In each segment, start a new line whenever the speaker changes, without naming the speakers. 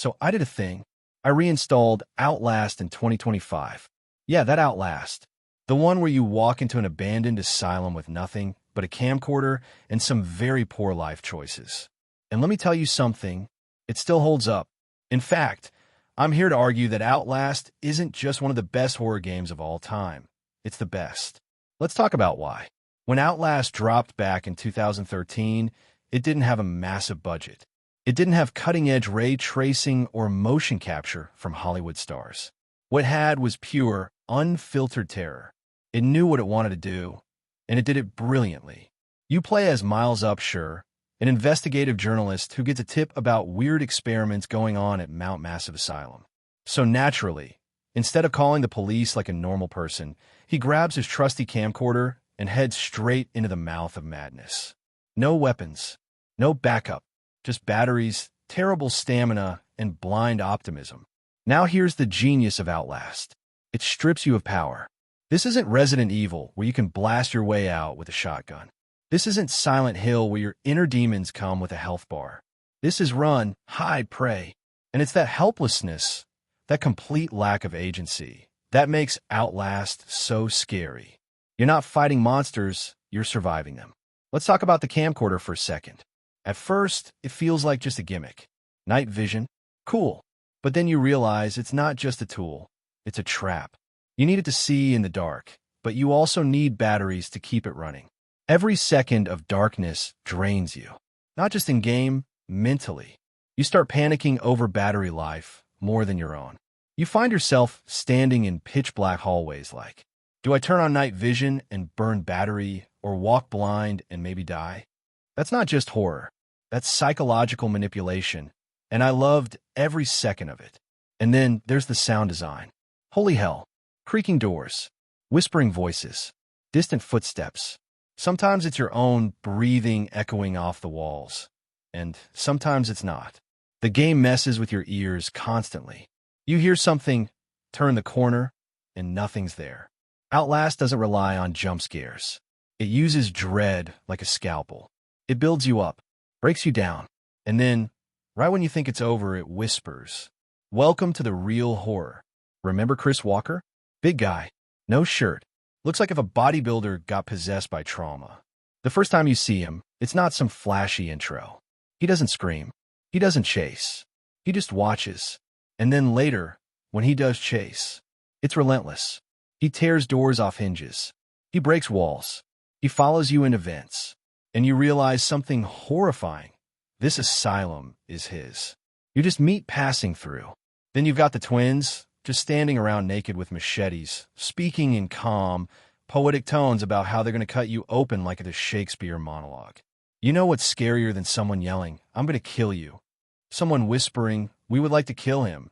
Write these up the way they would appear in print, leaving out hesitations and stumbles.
So I did a thing. I reinstalled Outlast in 2025. Yeah, that Outlast. The one where you walk into an abandoned asylum with nothing but a camcorder and some very poor life choices. And let me tell you something, it still holds up. In fact, I'm here to argue that Outlast isn't just one of the best horror games of all time. It's the best. Let's talk about why. When Outlast dropped back in 2013, it didn't have a massive budget. It didn't have cutting-edge ray tracing or motion capture from Hollywood stars. What it had was pure, unfiltered terror. It knew what it wanted to do, and it did it brilliantly. You play as Miles Upshur, an investigative journalist who gets a tip about weird experiments going on at Mount Massive Asylum. So naturally, instead of calling the police like a normal person, he grabs his trusty camcorder and heads straight into the mouth of madness. No weapons, no backup, just batteries, terrible stamina, and blind optimism. Now here's the genius of Outlast. It strips you of power. This isn't Resident Evil, where you can blast your way out with a shotgun. This isn't Silent Hill, where your inner demons come with a health bar. This is run, hide, pray. And it's that helplessness, that complete lack of agency, that makes Outlast so scary. You're not fighting monsters, you're surviving them. Let's talk about the camcorder for a second. At first, it feels like just a gimmick. Night vision, cool. But then you realize it's not just a tool, it's a trap. You need it to see in the dark, but you also need batteries to keep it running. Every second of darkness drains you, not just in-game, mentally. You start panicking over battery life more than your own. You find yourself standing in pitch-black hallways like, do I turn on night vision and burn battery, or walk blind and maybe die? That's not just horror. That's psychological manipulation, and I loved every second of it. And then there's the sound design. Holy hell. Creaking doors, whispering voices, distant footsteps. Sometimes it's your own breathing echoing off the walls, and sometimes it's not. The game messes with your ears constantly. You hear something, turn the corner, and nothing's there. Outlast doesn't rely on jump scares. It uses dread like a scalpel. It builds you up, breaks you down, and then, right when you think it's over, it whispers, "Welcome to the real horror." Remember Chris Walker? Big guy, no shirt. Looks like if a bodybuilder got possessed by trauma. The first time you see him, it's not some flashy intro. He doesn't scream. He doesn't chase. He just watches. And then later, when he does chase, it's relentless. He tears doors off hinges. He breaks walls. He follows you into vents. And you realize something horrifying. This asylum is his. You just meet passing through. Then you've got the twins, just standing around naked with machetes, speaking in calm, poetic tones about how they're going to cut you open like a Shakespeare monologue. You know what's scarier than someone yelling, "I'm going to kill you"? Someone whispering, "We would like to kill him,"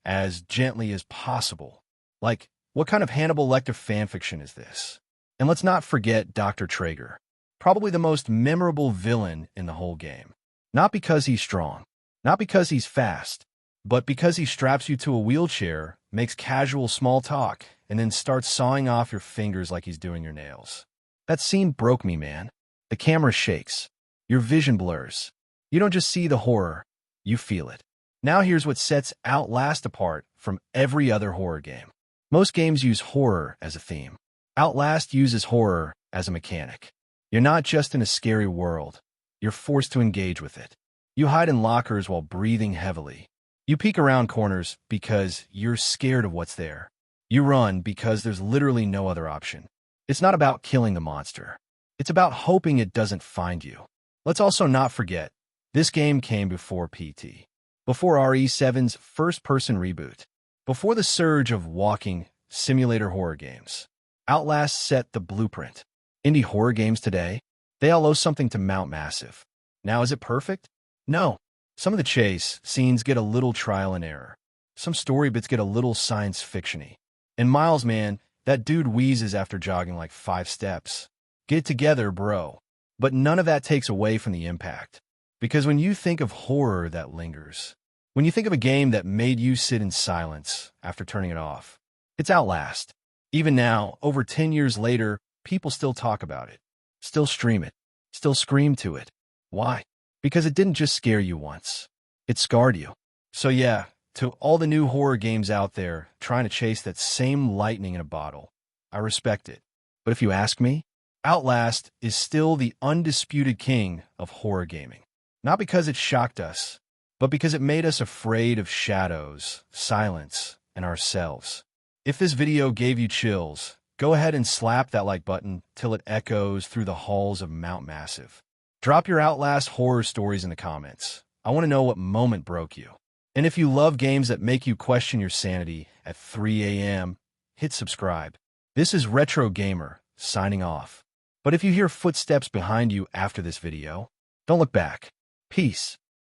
as gently as possible. Like, what kind of Hannibal Lecter fanfiction is this? And let's not forget Dr. Traeger, probably the most memorable villain in the whole game. Not because he's strong, not because he's fast, but because he straps you to a wheelchair, makes casual small talk, and then starts sawing off your fingers like he's doing your nails. That scene broke me, man. The camera shakes. Your vision blurs. You don't just see the horror, you feel it. Now here's what sets Outlast apart from every other horror game. Most games use horror as a theme. Outlast uses horror as a mechanic. You're not just in a scary world. You're forced to engage with it. You hide in lockers while breathing heavily. You peek around corners because you're scared of what's there. You run because there's literally no other option. It's not about killing the monster. It's about hoping it doesn't find you. Let's also not forget, this game came before PT. Before RE7's first-person reboot. Before the surge of walking simulator horror games. Outlast set the blueprint. Indie horror games today, they all owe something to Mount Massive. Now, is it perfect? No. Some of the chase scenes get a little trial and error. Some story bits get a little science fiction-y. And Miles, man, that dude wheezes after jogging like 5 steps. Get it together, bro. But none of that takes away from the impact. Because when you think of horror that lingers, when you think of a game that made you sit in silence after turning it off, it's Outlast. Even now, over 10 years later, people still talk about it, still stream it, still scream to it. Why? Because it didn't just scare you once. It scarred you. So yeah, to all the new horror games out there trying to chase that same lightning in a bottle, I respect it. But if you ask me, Outlast is still the undisputed king of horror gaming. Not because it shocked us, but because it made us afraid of shadows, silence, and ourselves. If this video gave you chills, go ahead and slap that like button till it echoes through the halls of Mount Massive. Drop your Outlast horror stories in the comments. I want to know what moment broke you. And if you love games that make you question your sanity at 3 a.m., hit subscribe. This is Retro Gamer, signing off. But if you hear footsteps behind you after this video, don't look back. Peace.